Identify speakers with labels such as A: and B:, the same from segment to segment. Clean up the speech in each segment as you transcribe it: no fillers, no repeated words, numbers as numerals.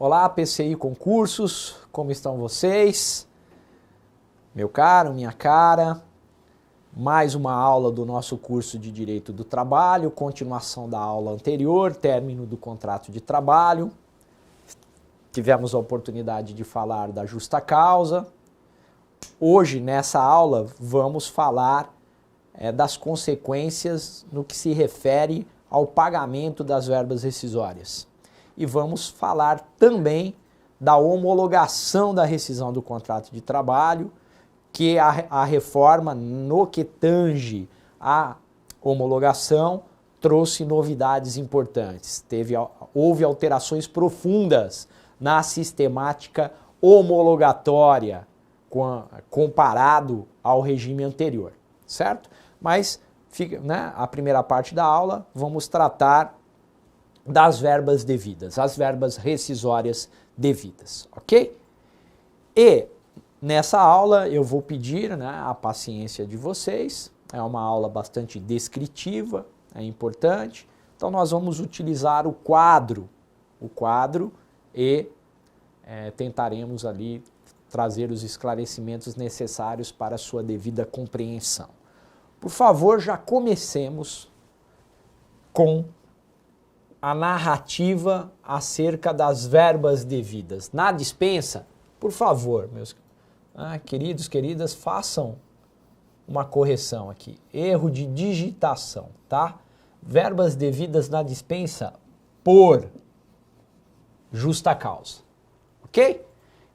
A: Olá, PCI Concursos, como estão vocês? Meu caro, minha cara, mais uma aula do nosso curso de Direito do Trabalho, continuação da aula anterior, término do contrato de trabalho. Tivemos a oportunidade de falar da justa causa. Hoje, nessa aula, vamos falar das consequências no que se refere ao pagamento das verbas rescisórias. E vamos falar também da homologação da rescisão do contrato de trabalho, que a reforma, no que tange a homologação, trouxe novidades importantes. Houve alterações profundas na sistemática homologatória comparado ao regime anterior, certo? Mas a primeira parte da aula vamos tratar das verbas devidas, as verbas rescisórias devidas, ok? E nessa aula eu vou pedir a paciência de vocês, é uma aula bastante descritiva, é importante, então nós vamos utilizar o quadro e tentaremos ali trazer os esclarecimentos necessários para a sua devida compreensão. Por favor, já comecemos com a narrativa acerca das verbas devidas. Na dispensa, por favor, meus queridas, façam uma correção aqui. Erro de digitação, tá? Verbas devidas na dispensa por justa causa, ok?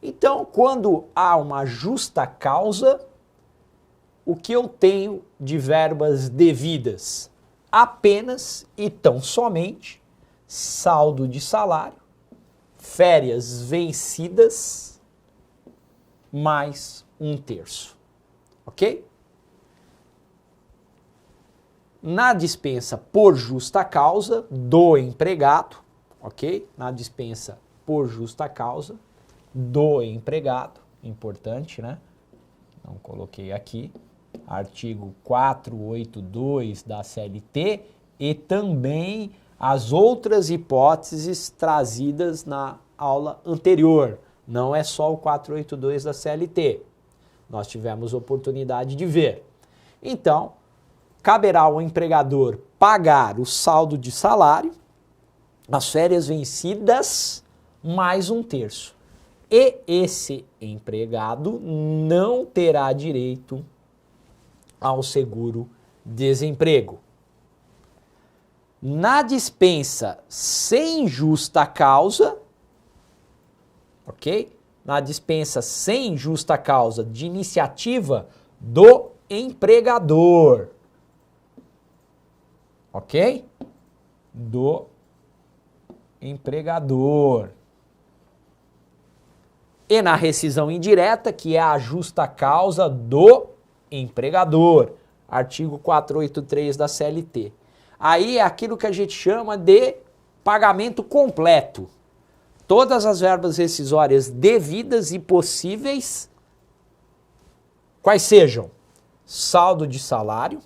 A: Então, quando há uma justa causa, o que eu tenho de verbas devidas? Apenas e tão somente saldo de salário, férias vencidas, mais 1/3, ok? Na dispensa por justa causa do empregado, ok? Na dispensa por justa causa do empregado, importante, né? Não coloquei aqui, artigo 482 da CLT e também as outras hipóteses trazidas na aula anterior. Não é só o 482 da CLT. Nós tivemos oportunidade de ver. Então, caberá ao empregador pagar o saldo de salário, as férias vencidas, mais 1/3. E esse empregado não terá direito ao seguro-desemprego. Na dispensa sem justa causa, ok? Na dispensa sem justa causa de iniciativa do empregador, ok? Do empregador. E na rescisão indireta, que é a justa causa do empregador, artigo 483 da CLT. Aí é aquilo que a gente chama de pagamento completo. Todas as verbas rescisórias devidas e possíveis, quais sejam? Saldo de salário,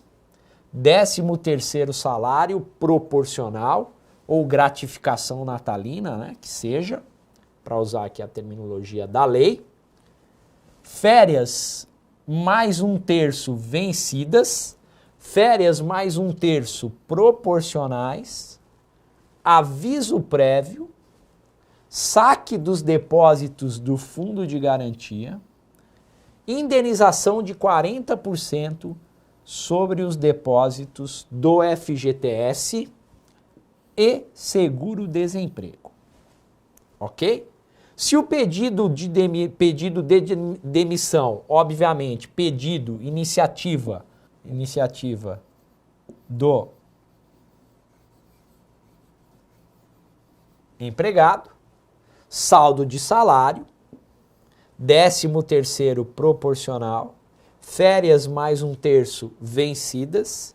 A: 13º salário proporcional ou gratificação natalina, que seja, para usar aqui a terminologia da lei, férias mais 1/3 vencidas, férias mais 1/3 proporcionais, aviso prévio, saque dos depósitos do fundo de garantia, indenização de 40% sobre os depósitos do FGTS e seguro-desemprego. Ok? Se o pedido de demissão, obviamente, iniciativa do empregado, saldo de salário, 13º proporcional, férias mais 1/3 vencidas,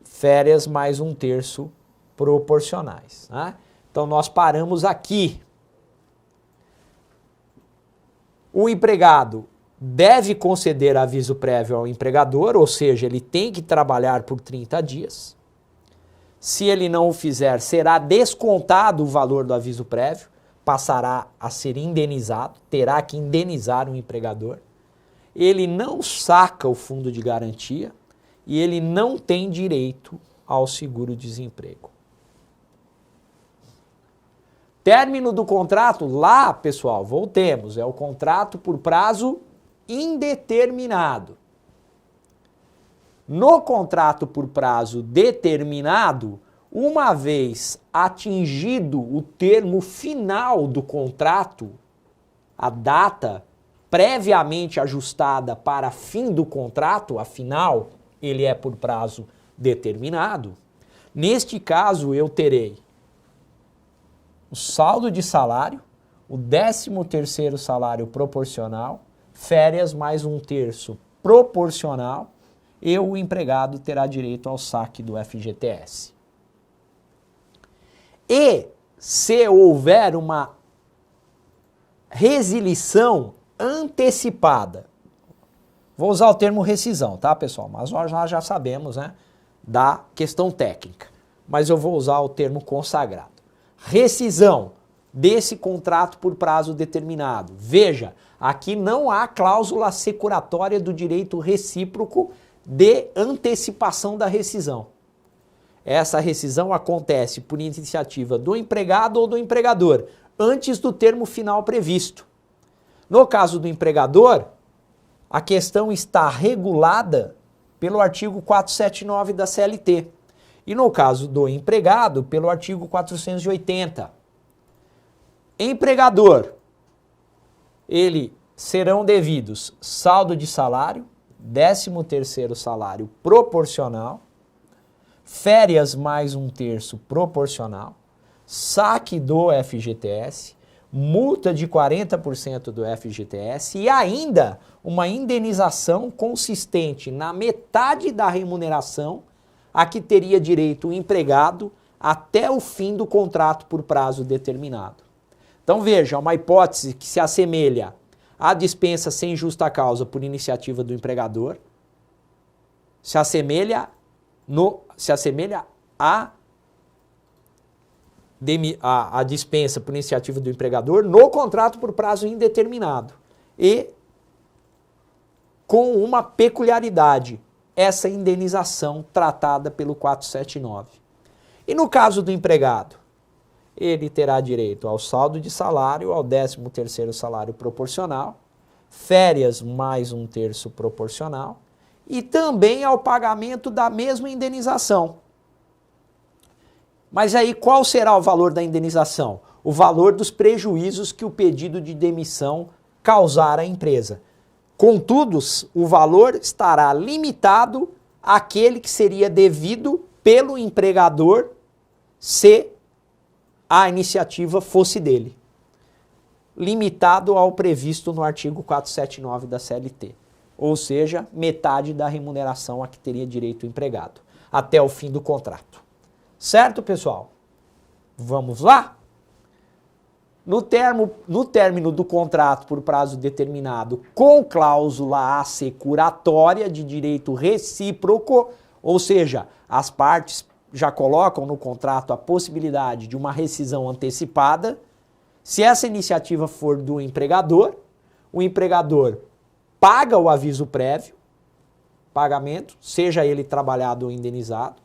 A: férias mais 1/3 proporcionais. Né? Então nós paramos aqui. O empregado deve conceder aviso prévio ao empregador, ou seja, ele tem que trabalhar por 30 dias. Se ele não o fizer, será descontado o valor do aviso prévio. passará a ser indenizado, terá que indenizar o empregador. Ele não saca o fundo de garantia e ele não tem direito ao seguro-desemprego. Término do contrato, lá, pessoal, voltemos, é o contrato por prazo indeterminado. No contrato por prazo determinado, uma vez atingido o termo final do contrato, a data previamente ajustada para fim do contrato, afinal, ele é por prazo determinado, neste caso eu terei o saldo de salário, o 13º salário proporcional, férias mais 1/3 proporcional, e o empregado terá direito ao saque do FGTS. E se houver uma resilição antecipada, vou usar o termo rescisão, tá, pessoal? Mas nós já sabemos, né, da questão técnica, mas eu vou usar o termo consagrado. Rescisão desse contrato por prazo determinado. Veja, aqui não há cláusula securatória do direito recíproco de antecipação da rescisão. Essa rescisão acontece por iniciativa do empregado ou do empregador, antes do termo final previsto. No caso do empregador, a questão está regulada pelo artigo 479 da CLT. E no caso do empregado, pelo artigo 480. Empregador, ele serão devidos saldo de salário, 13º salário proporcional, férias mais 1/3 proporcional, saque do FGTS, multa de 40% do FGTS e ainda uma indenização consistente na metade da remuneração a que teria direito o empregado até o fim do contrato por prazo determinado. Então veja, uma hipótese que se assemelha à dispensa sem justa causa por iniciativa do empregador, se assemelha à dispensa por iniciativa do empregador no contrato por prazo indeterminado e com uma peculiaridade, essa indenização tratada pelo 479. E no caso do empregado, ele terá direito ao saldo de salário, ao 13º salário proporcional, férias mais 1/3 proporcional e também ao pagamento da mesma indenização. Mas aí qual será o valor da indenização? O valor dos prejuízos que o pedido de demissão causar à empresa. Contudo, o valor estará limitado àquele que seria devido pelo empregador se a iniciativa fosse dele. Limitado ao previsto no artigo 479 da CLT. Ou seja, metade da remuneração a que teria direito o empregado, até o fim do contrato. Certo, pessoal? Vamos lá? No término do contrato por prazo determinado com cláusula assecuratória de direito recíproco, ou seja, as partes já colocam no contrato a possibilidade de uma rescisão antecipada, se essa iniciativa for do empregador, o empregador paga o aviso prévio, pagamento, seja ele trabalhado ou indenizado,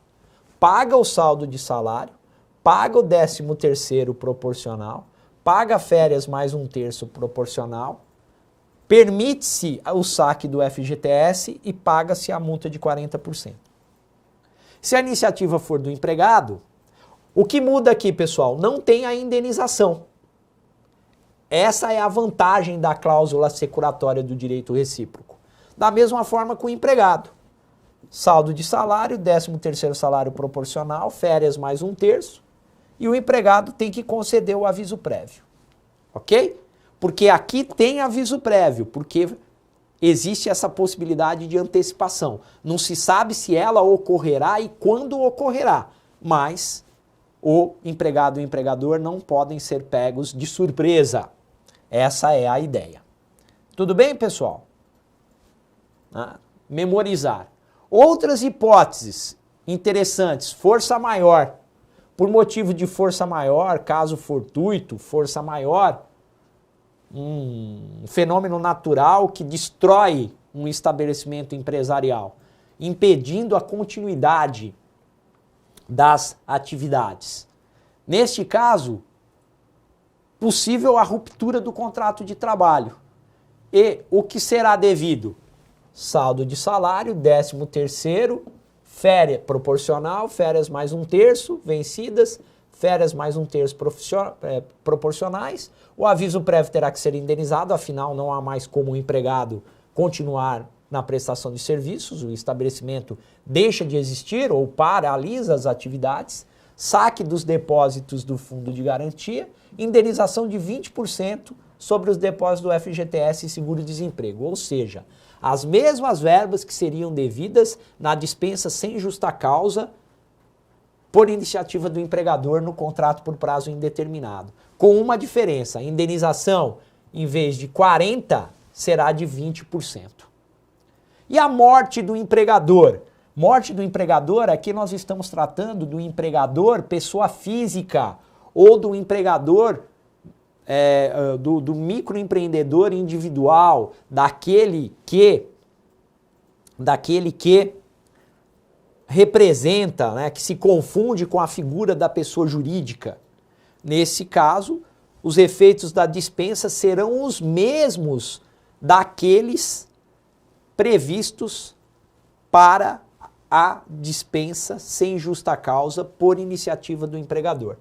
A: paga o saldo de salário, paga o 13º proporcional, paga férias mais 1/3 proporcional, permite-se o saque do FGTS e paga-se a multa de 40%. Se a iniciativa for do empregado, o que muda aqui, pessoal? Não tem a indenização. Essa é a vantagem da cláusula securatória do direito recíproco. Da mesma forma com o empregado. Saldo de salário, 13º salário proporcional, férias mais 1/3, e o empregado tem que conceder o aviso prévio. Ok? Porque aqui tem aviso prévio, porque existe essa possibilidade de antecipação. Não se sabe se ela ocorrerá e quando ocorrerá, mas o empregado e o empregador não podem ser pegos de surpresa. Essa é a ideia. Tudo bem, pessoal? Memorizar. Outras hipóteses interessantes, força maior. por motivo de força maior, caso fortuito, força maior, um fenômeno natural que destrói um estabelecimento empresarial, impedindo a continuidade das atividades. Neste caso, possível a ruptura do contrato de trabalho. E o que será devido? Saldo de salário, 13º, férias proporcional, férias mais 1/3 vencidas, férias mais 1/3 proporcionais. O aviso prévio terá que ser indenizado, afinal não há mais como o empregado continuar na prestação de serviços, o estabelecimento deixa de existir ou paralisa as atividades, saque dos depósitos do fundo de garantia, indenização de 20% sobre os depósitos do FGTS e seguro-desemprego, ou seja, as mesmas verbas que seriam devidas na dispensa sem justa causa por iniciativa do empregador no contrato por prazo indeterminado. Com uma diferença, a indenização, em vez de 40%, será de 20%. E a morte do empregador? Morte do empregador, aqui nós estamos tratando do empregador, pessoa física, ou do empregador, do microempreendedor individual, daquele que representa, né, que se confunde com a figura da pessoa jurídica. Nesse caso, os efeitos da dispensa serão os mesmos daqueles previstos para a dispensa sem justa causa por iniciativa do empregador.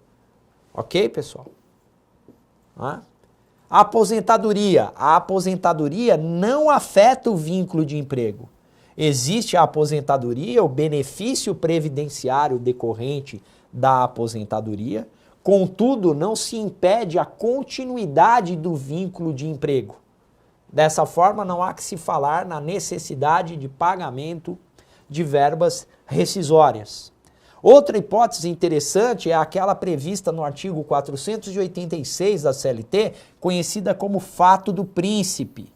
A: Ok, pessoal? A aposentadoria. A aposentadoria não afeta o vínculo de emprego. Existe a aposentadoria, o benefício previdenciário decorrente da aposentadoria, contudo, não se impede a continuidade do vínculo de emprego. Dessa forma, não há que se falar na necessidade de pagamento de verbas rescisórias. Outra hipótese interessante é aquela prevista no artigo 486 da CLT, conhecida como fato do príncipe.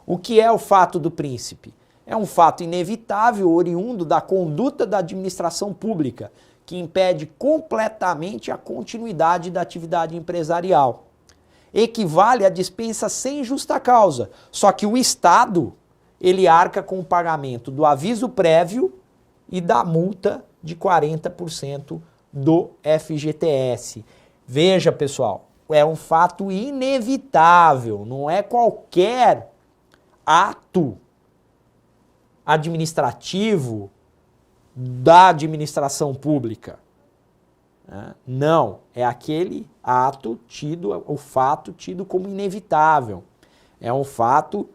A: O que é o fato do príncipe? É um fato inevitável, oriundo da conduta da administração pública, que impede completamente a continuidade da atividade empresarial. Equivale à dispensa sem justa causa, só que o Estado, ele arca com o pagamento do aviso prévio e da multa de 40% do FGTS. Veja, pessoal, é um fato inevitável, não é qualquer ato administrativo da administração pública. Não, é aquele ato tido, o fato tido como inevitável. É um fato,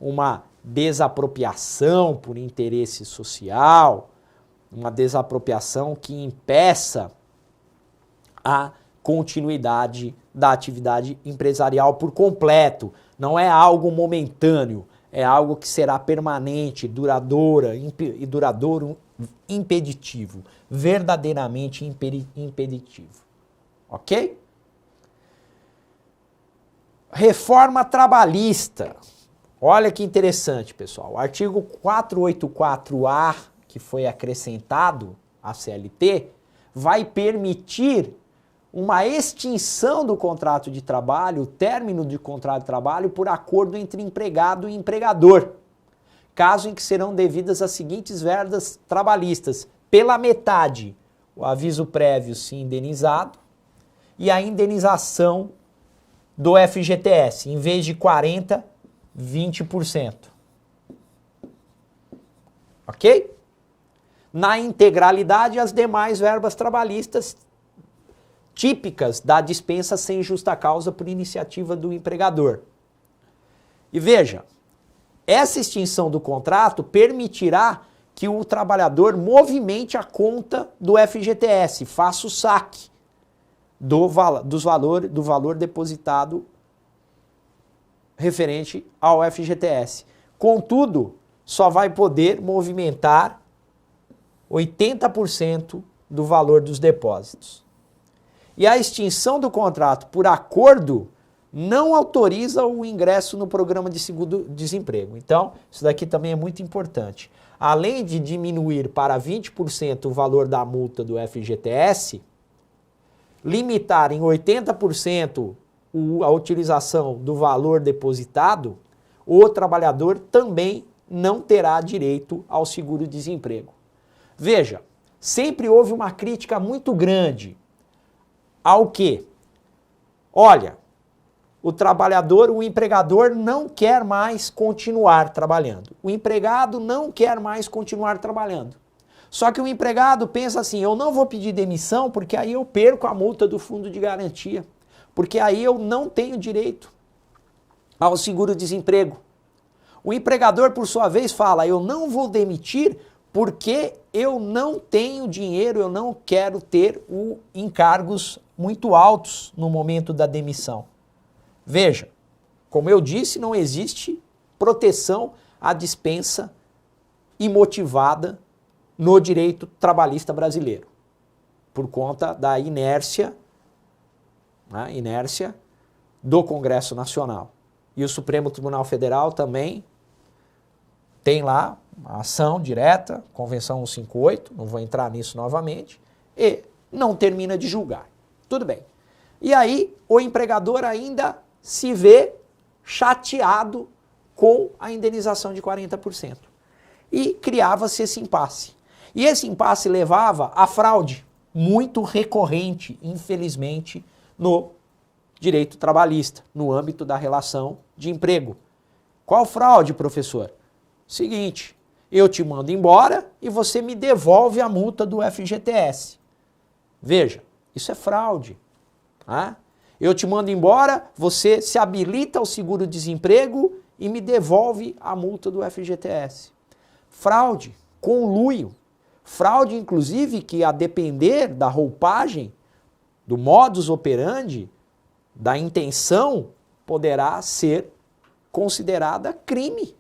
A: uma desapropriação por interesse social, uma desapropriação que impeça a continuidade da atividade empresarial por completo. Não é algo momentâneo, é algo que será permanente, duradouro, impeditivo, verdadeiramente impeditivo. Ok? Reforma trabalhista. Olha que interessante, pessoal. O artigo 484-A, que foi acrescentado à CLT, vai permitir uma extinção do contrato de trabalho, o término de contrato de trabalho por acordo entre empregado e empregador, caso em que serão devidas as seguintes verbas trabalhistas: pela metade, o aviso prévio se indenizado e a indenização do FGTS, em vez de 40%, 20%. Ok? Na integralidade, as demais verbas trabalhistas típicas da dispensa sem justa causa por iniciativa do empregador. E veja, essa extinção do contrato permitirá que o trabalhador movimente a conta do FGTS, faça o saque do valor depositado referente ao FGTS. Contudo, só vai poder movimentar 80% do valor dos depósitos. E a extinção do contrato por acordo não autoriza o ingresso no programa de seguro-desemprego. Então, isso daqui também é muito importante. Além de diminuir para 20% o valor da multa do FGTS, limitar em 80% a utilização do valor depositado, o trabalhador também não terá direito ao seguro-desemprego. Veja, sempre houve uma crítica muito grande ao quê? Olha, o trabalhador, o empregador não quer mais continuar trabalhando. O empregado não quer mais continuar trabalhando. Só que o empregado pensa assim, eu não vou pedir demissão porque aí eu perco a multa do fundo de garantia. Porque aí eu não tenho direito ao seguro-desemprego. O empregador, por sua vez, fala, eu não vou demitir porque eu não tenho dinheiro, eu não quero ter encargos muito altos no momento da demissão. Veja, como eu disse, não existe proteção à dispensa imotivada no direito trabalhista brasileiro, por conta da inércia do Congresso Nacional. E o Supremo Tribunal Federal também tem lá a ação direta, Convenção 158, não vou entrar nisso novamente, e não termina de julgar. Tudo bem. E aí o empregador ainda se vê chateado com a indenização de 40%. E criava-se esse impasse. E esse impasse levava à fraude, muito recorrente, infelizmente, no direito trabalhista, no âmbito da relação de emprego. Qual fraude, professor? Seguinte, eu te mando embora e você me devolve a multa do FGTS. Veja, isso é fraude. Tá? Eu te mando embora, você se habilita ao seguro-desemprego e me devolve a multa do FGTS. Fraude, conluio. Fraude, inclusive, que a depender da roupagem, do modus operandi, da intenção, poderá ser considerada crime.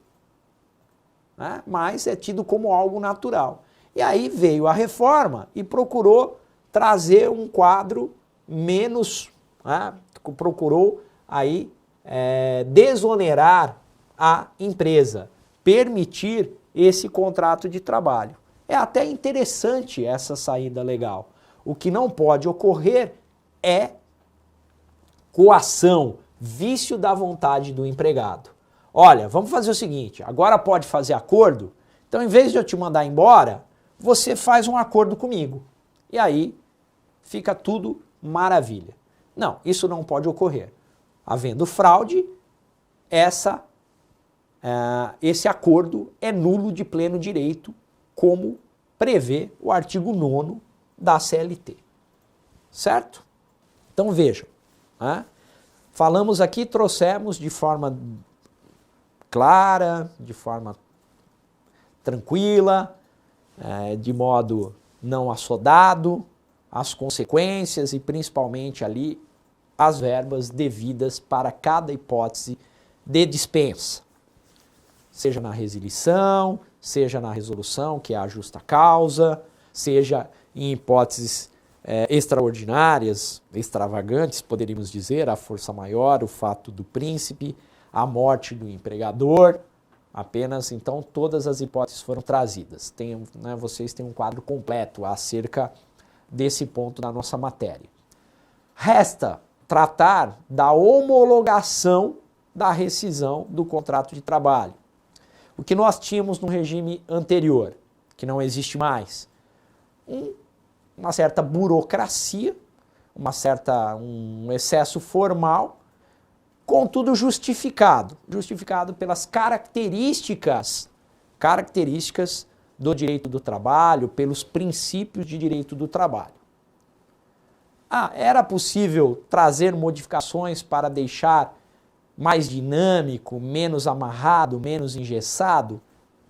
A: Né? Mas é tido como algo natural. E aí veio a reforma e procurou trazer um quadro menos, procurou aí desonerar a empresa, permitir esse contrato de trabalho. É até interessante essa saída legal. O que não pode ocorrer é coação, vício da vontade do empregado. Olha, vamos fazer o seguinte, agora pode fazer acordo, então em vez de eu te mandar embora, você faz um acordo comigo. E aí fica tudo maravilha. Não, isso não pode ocorrer. Havendo fraude, esse acordo é nulo de pleno direito, como prevê o artigo 9º da CLT. Certo? Então vejam, falamos aqui, trouxemos de forma clara, de forma tranquila, de modo não assodado, as consequências e principalmente ali as verbas devidas para cada hipótese de dispensa. Seja na resilição, seja na resolução, que é a justa causa, seja em hipóteses extraordinárias, extravagantes, poderíamos dizer, a força maior, o fato do príncipe, a morte do empregador, apenas, então, todas as hipóteses foram trazidas. Vocês têm um quadro completo acerca desse ponto da nossa matéria. Resta tratar da homologação da rescisão do contrato de trabalho. O que nós tínhamos no regime anterior, que não existe mais, uma certa burocracia, um excesso formal, contudo justificado pelas características do direito do trabalho, pelos princípios de direito do trabalho. Era possível trazer modificações para deixar mais dinâmico, menos amarrado, menos engessado?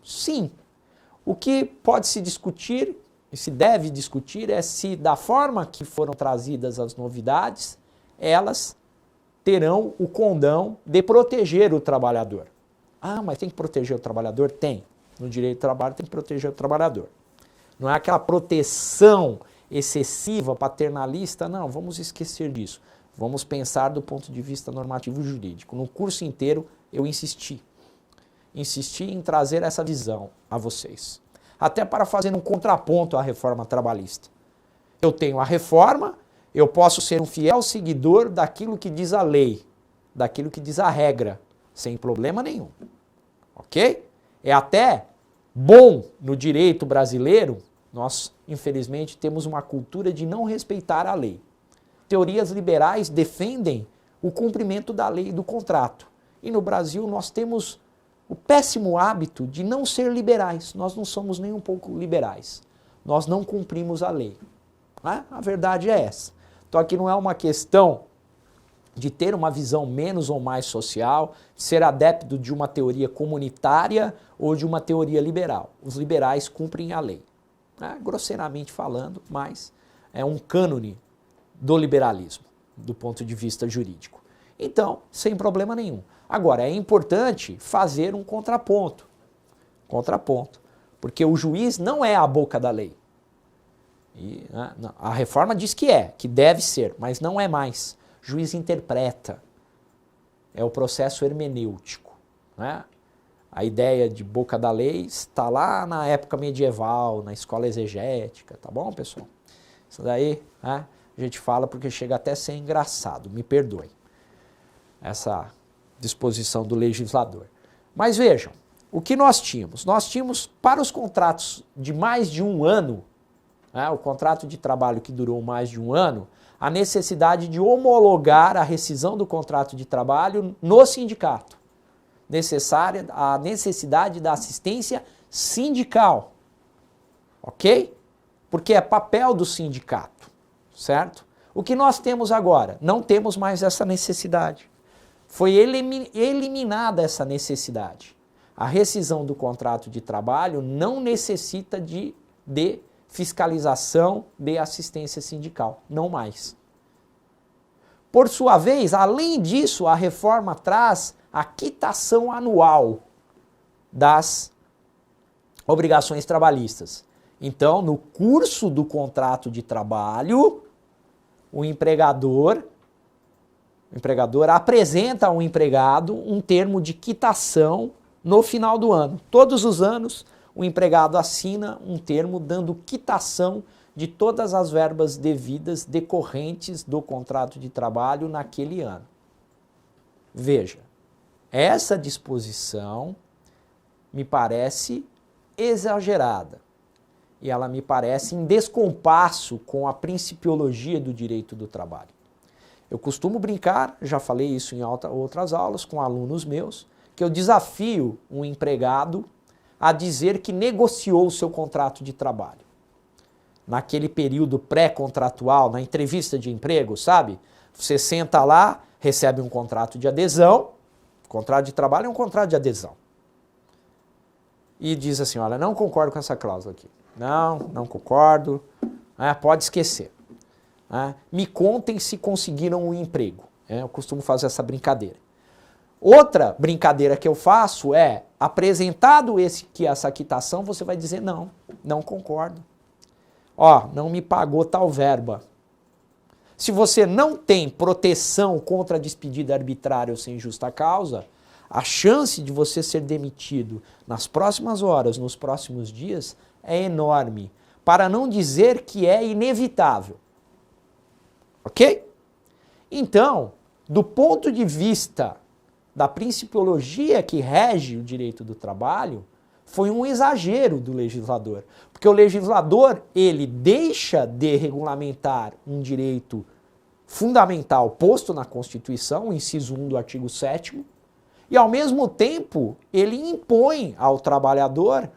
A: Sim. O que pode se discutir, e se deve discutir, é se da forma que foram trazidas as novidades, elas terão o condão de proteger o trabalhador. Mas tem que proteger o trabalhador? Tem. No direito do trabalho tem que proteger o trabalhador. Não é aquela proteção excessiva, paternalista, não, vamos esquecer disso. Vamos pensar do ponto de vista normativo jurídico. No curso inteiro eu insisti em trazer essa visão a vocês. Até para fazer um contraponto à reforma trabalhista. Eu tenho a reforma Eu posso ser um fiel seguidor daquilo que diz a lei, daquilo que diz a regra, sem problema nenhum. Ok? É até bom no direito brasileiro, nós infelizmente temos uma cultura de não respeitar a lei. Teorias liberais defendem o cumprimento da lei e do contrato. E no Brasil nós temos o péssimo hábito de não ser liberais. Nós não somos nem um pouco liberais. Nós não cumprimos a lei. A verdade é essa. Então aqui não é uma questão de ter uma visão menos ou mais social, ser adepto de uma teoria comunitária ou de uma teoria liberal. Os liberais cumprem a lei. Grosseiramente falando, mas é um cânone do liberalismo, do ponto de vista jurídico. Então, sem problema nenhum. Agora, é importante fazer um contraponto. Porque o juiz não é a boca da lei. E, a reforma diz que deve ser, mas não é mais. O juiz interpreta. É o processo hermenêutico. Né? A ideia de boca da lei está lá na época medieval, na escola exegética, tá bom, pessoal? Isso daí, a gente fala porque chega até a ser engraçado, me perdoem. Essa disposição do legislador. Mas vejam, o que nós tínhamos? Nós tínhamos para os contratos de mais de um ano, o contrato de trabalho que durou mais de um ano, a necessidade de homologar a rescisão do contrato de trabalho no sindicato. A necessidade da assistência sindical, ok? Porque é papel do sindicato, certo? O que nós temos agora? Não temos mais essa necessidade. Foi eliminada essa necessidade. A rescisão do contrato de trabalho não necessita de fiscalização de assistência sindical, não mais. Por sua vez, além disso, a reforma traz a quitação anual das obrigações trabalhistas. Então, no curso do contrato de trabalho, o empregador apresenta ao empregado um termo de quitação no final do ano. Todos os anos, o empregado assina um termo dando quitação de todas as verbas devidas decorrentes do contrato de trabalho naquele ano. Veja, essa disposição me parece exagerada e ela me parece em descompasso com a principiologia do direito do trabalho. Eu costumo brincar, já falei isso em outras aulas com alunos meus, que eu desafio um empregado a dizer que negociou o seu contrato de trabalho. Naquele período pré-contratual, na entrevista de emprego, sabe? Você senta lá, recebe um contrato de adesão, contrato de trabalho é um contrato de adesão. E diz assim, olha, não concordo com essa cláusula aqui. Não concordo, pode esquecer. Me contem se conseguiram um emprego. Eu costumo fazer essa brincadeira. Outra brincadeira que eu faço é, apresentado essa quitação, você vai dizer não concordo. Não me pagou tal verba. Se você não tem proteção contra a despedida arbitrária ou sem justa causa, a chance de você ser demitido nas próximas horas, nos próximos dias, é enorme. Para não dizer que é inevitável. Ok? Então, do ponto de vista da principiologia que rege o direito do trabalho, foi um exagero do legislador. Porque o legislador, ele deixa de regulamentar um direito fundamental posto na Constituição, o inciso 1 do artigo 7º, e ao mesmo tempo ele impõe ao trabalhador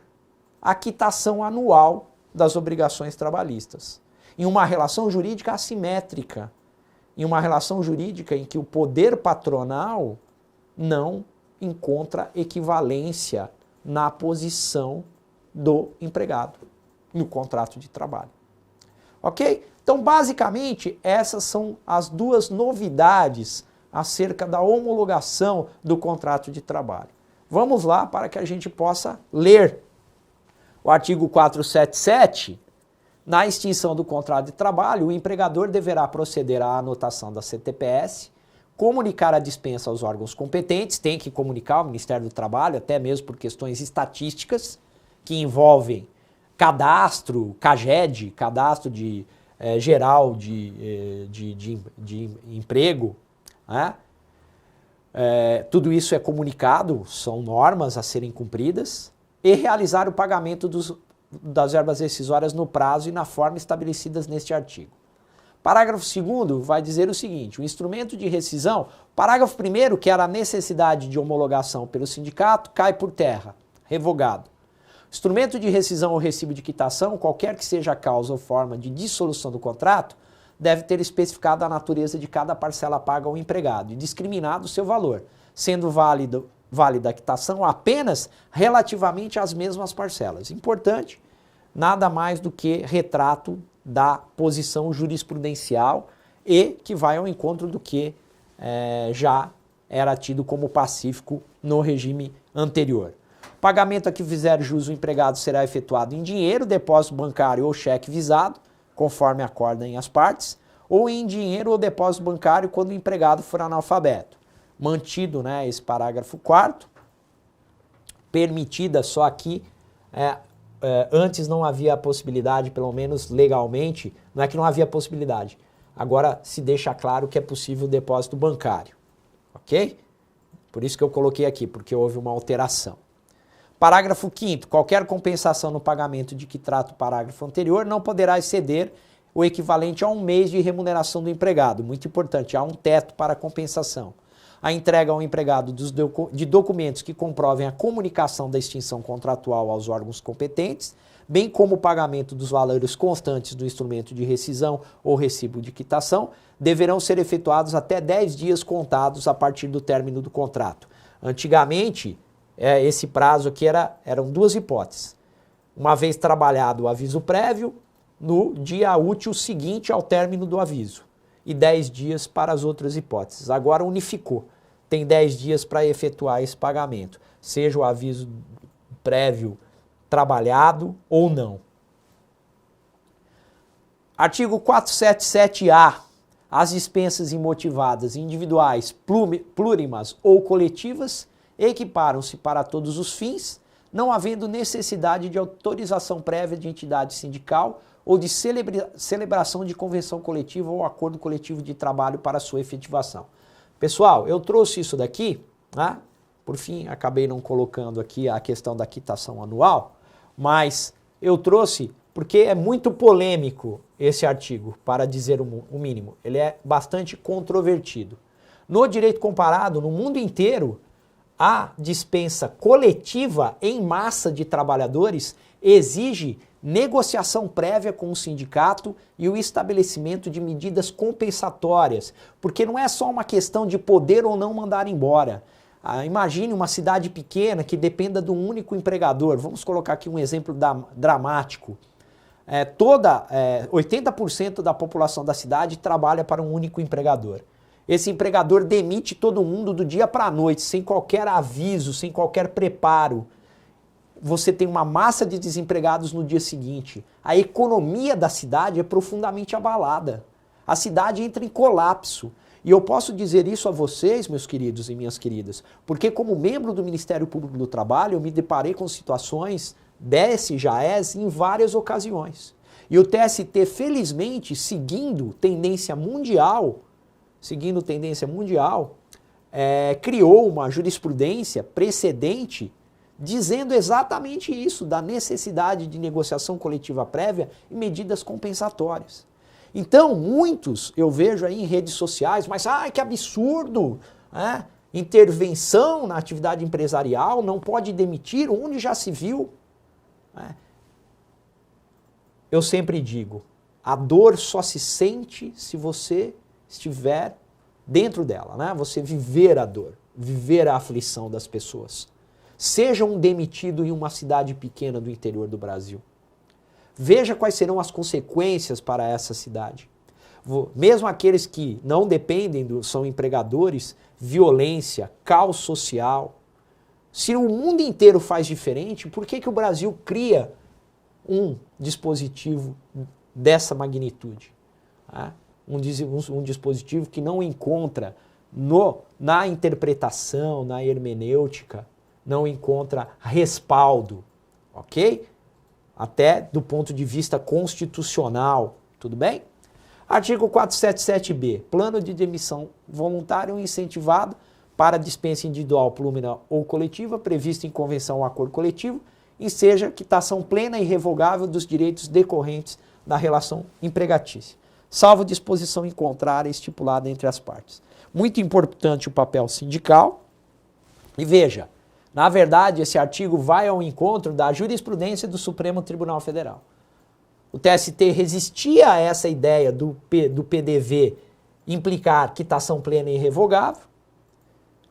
A: a quitação anual das obrigações trabalhistas. Em uma relação jurídica assimétrica, em uma relação jurídica em que o poder patronal não encontra equivalência na posição do empregado, no contrato de trabalho. Ok? Então, basicamente, essas são as duas novidades acerca da homologação do contrato de trabalho. Vamos lá para que a gente possa ler o artigo 477. Na extinção do contrato de trabalho, o empregador deverá proceder à anotação da CTPS, comunicar a dispensa aos órgãos competentes, tem que comunicar ao Ministério do Trabalho, até mesmo por questões estatísticas, que envolvem cadastro, CAGED, cadastro de geral de emprego, né? Tudo isso é comunicado, são normas a serem cumpridas, e realizar o pagamento das verbas rescisórias no prazo e na forma estabelecidas neste artigo. Parágrafo 2º vai dizer o seguinte: o instrumento de rescisão, parágrafo 1º, que era a necessidade de homologação pelo sindicato, cai por terra, revogado. Instrumento de rescisão ou recibo de quitação, qualquer que seja a causa ou forma de dissolução do contrato, deve ter especificado a natureza de cada parcela paga ao empregado e discriminado o seu valor, sendo válida a quitação apenas relativamente às mesmas parcelas. Importante, nada mais do que retrato da posição jurisprudencial e que vai ao encontro do que já era tido como pacífico no regime anterior. Pagamento a que fizer jus o empregado será efetuado em dinheiro, depósito bancário ou cheque visado, conforme acordem as partes, ou em dinheiro ou depósito bancário quando o empregado for analfabeto. Mantido, né, esse parágrafo 4º, permitida só aqui, antes não havia a possibilidade, pelo menos legalmente, não é que não havia possibilidade, agora se deixa claro que é possível o depósito bancário, ok? Por isso que eu coloquei aqui, porque houve uma alteração. Parágrafo 5º, qualquer compensação no pagamento de que trata o parágrafo anterior não poderá exceder o equivalente a 1 mês de remuneração do empregado. Muito importante, há um teto para a compensação. A entrega ao empregado de documentos que comprovem a comunicação da extinção contratual aos órgãos competentes, bem como o pagamento dos valores constantes do instrumento de rescisão ou recibo de quitação, deverão ser efetuados até 10 dias contados a partir do término do contrato. Antigamente, esse prazo aqui eram duas hipóteses. Uma vez trabalhado o aviso prévio, no dia útil seguinte ao término do aviso, e 10 dias para as outras hipóteses. Agora unificou. Tem 10 dias para efetuar esse pagamento, seja o aviso prévio trabalhado ou não. Artigo 477-A. As dispensas imotivadas individuais, plurimas ou coletivas equiparam-se para todos os fins, não havendo necessidade de autorização prévia de entidade sindical ou de celebração de convenção coletiva ou acordo coletivo de trabalho para sua efetivação. Pessoal, eu trouxe isso daqui, né? Por fim, acabei não colocando aqui a questão da quitação anual, mas eu trouxe porque é muito polêmico esse artigo, para dizer o mínimo. Ele é bastante controvertido. No direito comparado, no mundo inteiro, a dispensa coletiva em massa de trabalhadores exige negociação prévia com o sindicato e o estabelecimento de medidas compensatórias, porque não é só uma questão de poder ou não mandar embora. Imagine uma cidade pequena que dependa de um único empregador. Vamos colocar aqui um exemplo dramático. 80% da população da cidade trabalha para um único empregador. Esse empregador demite todo mundo do dia para a noite, sem qualquer aviso, sem qualquer preparo. Você tem uma massa de desempregados no dia seguinte. A economia da cidade é profundamente abalada. A cidade entra em colapso. E eu posso dizer isso a vocês, meus queridos e minhas queridas, porque como membro do Ministério Público do Trabalho, eu me deparei com situações desse JAES em várias ocasiões. E o TST, felizmente, seguindo tendência mundial, criou uma jurisprudência precedente dizendo exatamente isso, da necessidade de negociação coletiva prévia e medidas compensatórias. Então, muitos eu vejo aí em redes sociais, mas que absurdo, intervenção na atividade empresarial, não pode demitir, onde já se viu? Eu sempre digo, a dor só se sente se você estiver dentro dela, né? Você viver a dor, viver a aflição das pessoas. Seja um demitido em uma cidade pequena do interior do Brasil. Veja quais serão as consequências para essa cidade. Mesmo aqueles que não dependem, são empregadores, violência, caos social. Se o mundo inteiro faz diferente, por que o Brasil cria um dispositivo dessa magnitude? Um dispositivo que não encontra na interpretação, na hermenêutica, não encontra respaldo, ok? Até do ponto de vista constitucional, tudo bem? Artigo 477b, plano de demissão voluntário incentivado para dispensa individual, plúmina ou coletiva, previsto em convenção ou acordo coletivo, e seja quitação plena e irrevogável dos direitos decorrentes da relação empregatícia, salvo disposição em contrária estipulada entre as partes. Muito importante o papel sindical. E veja, na verdade, esse artigo vai ao encontro da jurisprudência do Supremo Tribunal Federal. O TST resistia a essa ideia do PDV implicar quitação plena e irrevogável.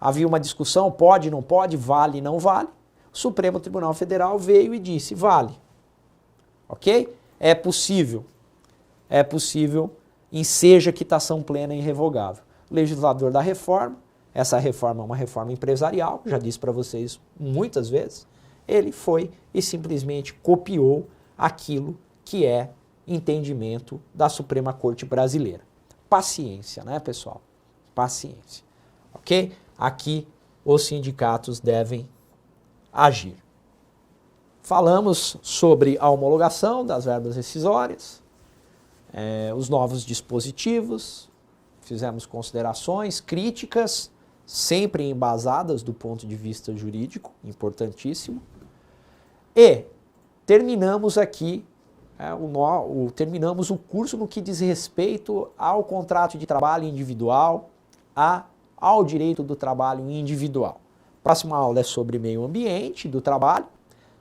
A: Havia uma discussão, pode, não pode, vale, não vale. O Supremo Tribunal Federal veio e disse, vale. Ok? É possível, enseja quitação plena e irrevogável. O legislador da reforma, essa reforma é uma reforma empresarial, já disse para vocês muitas vezes, ele foi e simplesmente copiou aquilo que é entendimento da Suprema Corte Brasileira. Paciência, né, pessoal? Paciência. Ok? Aqui os sindicatos devem agir. Falamos sobre a homologação das verbas rescisórias, os novos dispositivos, fizemos considerações críticas, sempre embasadas do ponto de vista jurídico, importantíssimo. E terminamos aqui, terminamos o curso no que diz respeito ao contrato de trabalho individual, ao direito do trabalho individual. Próxima aula é sobre meio ambiente do trabalho,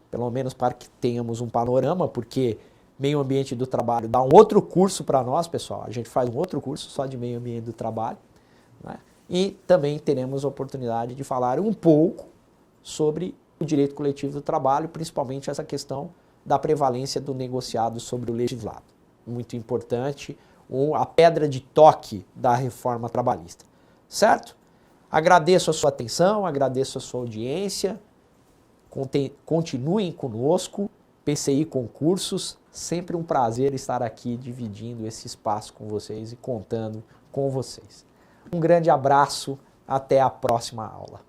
A: pelo menos para que tenhamos um panorama, porque meio ambiente do trabalho dá um outro curso para nós, pessoal. A gente faz um outro curso só de meio ambiente do trabalho, né? E também teremos a oportunidade de falar um pouco sobre o direito coletivo do trabalho, principalmente essa questão da prevalência do negociado sobre o legislado. Muito importante, a pedra de toque da reforma trabalhista. Certo? Agradeço a sua atenção, agradeço a sua audiência. Continuem conosco, PCI Concursos, sempre um prazer estar aqui dividindo esse espaço com vocês e contando com vocês. Um grande abraço, até a próxima aula.